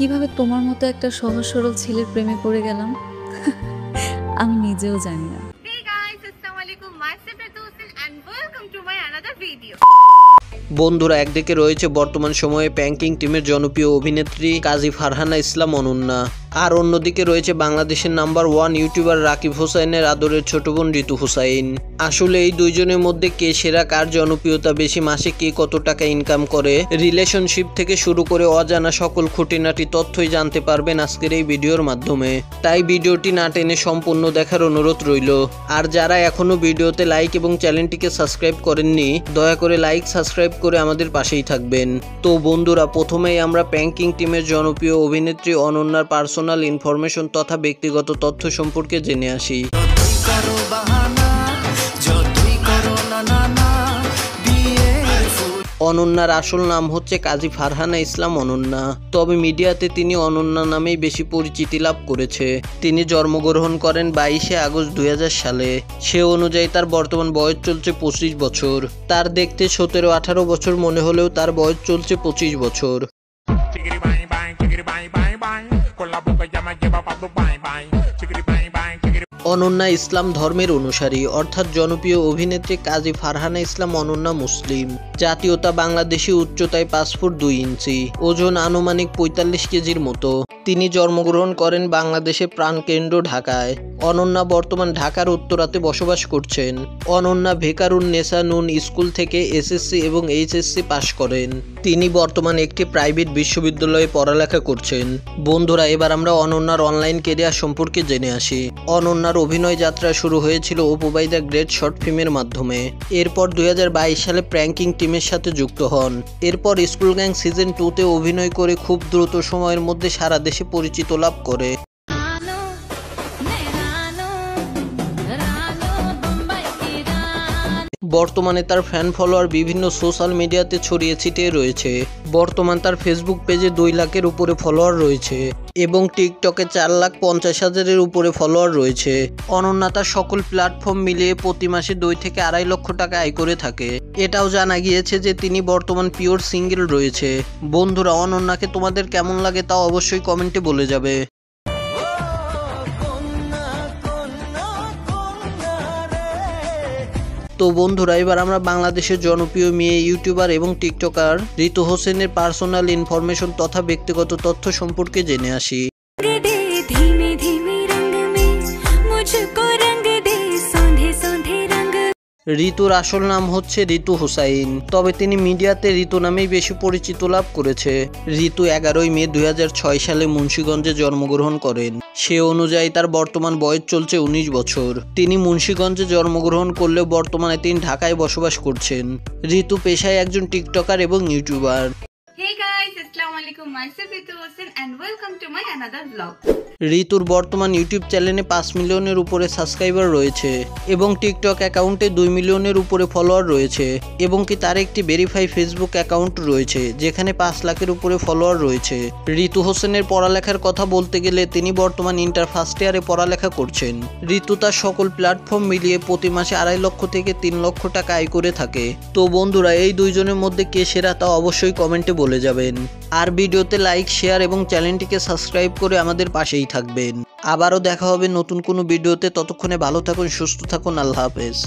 কিভাবে তোমার মতো একটা সহজ সরল ছেলের প্রেমে পড়ে গেলাম আমি নিজেও জানি না। Hey guys, Assalamualaikum. Myself Ritu Hussain and welcome to my another video. বন্ধুরা, একদিকে রয়েছে বর্তমান সময়ে প্যাঙ্কিং টিমের জনপ্রিয় অভিনেত্রী কাজী ফারহানা ইসলাম অনন্যা, আর অন্যদিকে রয়েছে বাংলাদেশের নাম্বার 1 ইউটিউবার রাকিব হোসাইনের আদরের ছোট বোন ঋতু হোসাইন। আসলে এই দুইজনের মধ্যে কে সেরা, কার জনপ্রিয়তা বেশি, মাসে কে কত টাকা ইনকাম করে, রিলেশনশিপ থেকে শুরু করে অজানা সকল খুঁটিনাটি তথ্যই জানতে পারবেন আজকের এই ভিডিওর মাধ্যমে। তাই ভিডিওটি না টেনে সম্পূর্ণ দেখার অনুরোধ রইল। আর যারা এখনো ভিডিওতে লাইক এবং চ্যানেলটিকে সাবস্ক্রাইব করেননি, দয়া করে লাইক সাবস্ক্রাইব করে আমাদের পাশেই থাকবেন। তো বন্ধুরা, প্রথমেই আমরা প্যাঙ্কিং টিমের জনপ্রিয় অভিনেত্রী অনন্যার পার্সোনাল ইনফরমেশন তথা ব্যক্তিগত তথ্য সম্পর্কে জেনে আসি। অনন্যার আসল নাম হচ্ছে কাজী ফারহানা ইসলাম অনন্যা, তবে মিডিয়াতে তিনি অনন্যা নামেই বেশি পরিচিতি লাভ করেছে। তিনি জন্মগ্রহণ করেন 22শে আগস্ট 2000 সালে। সে অনুযায়ী তার বর্তমান বয়স চলছে 25 বছর। তার দেখতে 17-18 বছর মনে হলেও তার বয়স চলছে 25 বছর। অনন্যা ইসলাম ধর্মের অনুসারী, অর্থাৎ জনপ্রিয় অভিনেত্রী কাজী ফারহানা ইসলাম অনন্যা মুসলিম। জাতীয়তা বাংলাদেশি, উচ্চতায় 5 ফুট 2 ইঞ্চি, ওজন আনুমানিক 45 কেজির মতো। তিনি জন্মগ্রহণ করেন বাংলাদেশের প্রাণকেন্দ্র ঢাকায়। অনন্যা বর্তমান ঢাকার উত্তরাতে বসবাস করছেন। অনন্যা বেকারুন্নেসা নুন স্কুল থেকে এসএসসি এবং এইচএসসি পাশ করেন। তিনি বর্তমানে একটি প্রাইভেট বিশ্ববিদ্যালয়ে পড়ালেখা করছেন। বন্ধুরা, এবার আমরা অনন্যার অনলাইন ক্যারিয়ার সম্পর্কে জেনে আসি। অনন্যার অভিনয় যাত্রা শুরু হয়েছিল Apu by the great short ফিল্মের মাধ্যমে। এরপর 2022 সালে প্র্যাঙ্কিং টিমের সাথে যুক্ত হন। এরপর স্কুল গ্যাং সিজন 2-তে অভিনয় করে খুব দ্রুত সময়ের মধ্যে সারা দেশে পরিচিত লাভ করে। বর্তমানে তার ফ্যান ফলোয়ার বিভিন্ন সোশ্যাল মিডিয়াতে ছড়িয়ে ছিটিয়ে রয়েছে। বর্তমান তার ফেসবুক পেজে 2 লাখের উপরে ফলোয়ার রয়েছে এবং টিকটকে 4,50,000-এর উপরে ফলোয়ার রয়েছে। অনন্যা তার সকল প্ল্যাটফর্ম মিলিয়ে প্রতি মাসে 2 থেকে 2.5 লক্ষ টাকা আয় করে থাকে। এটাও জানা গিয়েছে যে তিনি বর্তমান পিওর সিঙ্গেল রয়েছে। বন্ধুরা, অনন্যাকে তোমাদের কেমন লাগে তাও অবশ্যই কমেন্টে বলে যাবে। তো বন্ধুরা, এবার আমরা বাংলাদেশের জনপ্রিয় মেয়ে ইউটিউবার এবং টিকটকার ঋতু হোসেনের পার্সোনাল ইনফরমেশন তথা ব্যক্তিগত তথ্য সম্পর্কে জেনে আসি। ঋতুর আসল নাম হচ্ছে ঋতু হোসাইন, তবে তিনি মিডিয়াতে ঋতু নামেই বেশি পরিচিত লাভ করেছে। ঋতু 11 মে 2006 সালে মুন্সিগঞ্জে জন্মগ্রহণ করেন। সে অনুযায়ী তার বর্তমান বয়স চলছে 19 বছর। তিনি মুন্সিগঞ্জে জন্মগ্রহণ করলেও বর্তমানে তিনি ঢাকায় বসবাস করছেন। ঋতু পেশায় একজন টিকটকার এবং YouTuber. Hey guys, Assalamualaikum. Myself Ritu Hussain and welcome to my another vlog. ঋতুর বর্তমান ইউটিউব চ্যানেলে 5 মিলিয়নের উপরে সাবস্ক্রাইবার রয়েছে এবং টিকটক অ্যাকাউন্টে 2 মিলিয়নের উপরে ফলোয়ার রয়েছে এবং কি তার একটি ভেরিফাই ফেসবুক অ্যাকাউন্ট রয়েছে যেখানে 5 লাখের উপরে ফলোয়ার রয়েছে। ঋতু হোসেনের পড়ালেখার কথা বলতে গেলে তিনি বর্তমান ইন্টার ফার্স্ট ইয়ারে পড়ালেখা করছেন। ঋতু তার সকল প্ল্যাটফর্ম মিলিয়ে প্রতি মাসে 2.5 লক্ষ থেকে 3 লক্ষ টাকা আয় করে থাকে। তো বন্ধুরা, এই দুইজনের মধ্যে কে সেরা তা অবশ্যই কমেন্টে বলে যাবেন। আর ভিডিওতে লাইক, শেয়ার এবং চ্যানেলটিকে সাবস্ক্রাইব করে আমাদের পাশেই থাকবেন। আবারও দেখা হবে নতুন কোনো ভিডিওতে। ততক্ষণে ভালো থাকুন, সুস্থ থাকুন। আল্লাহ হাফেজ।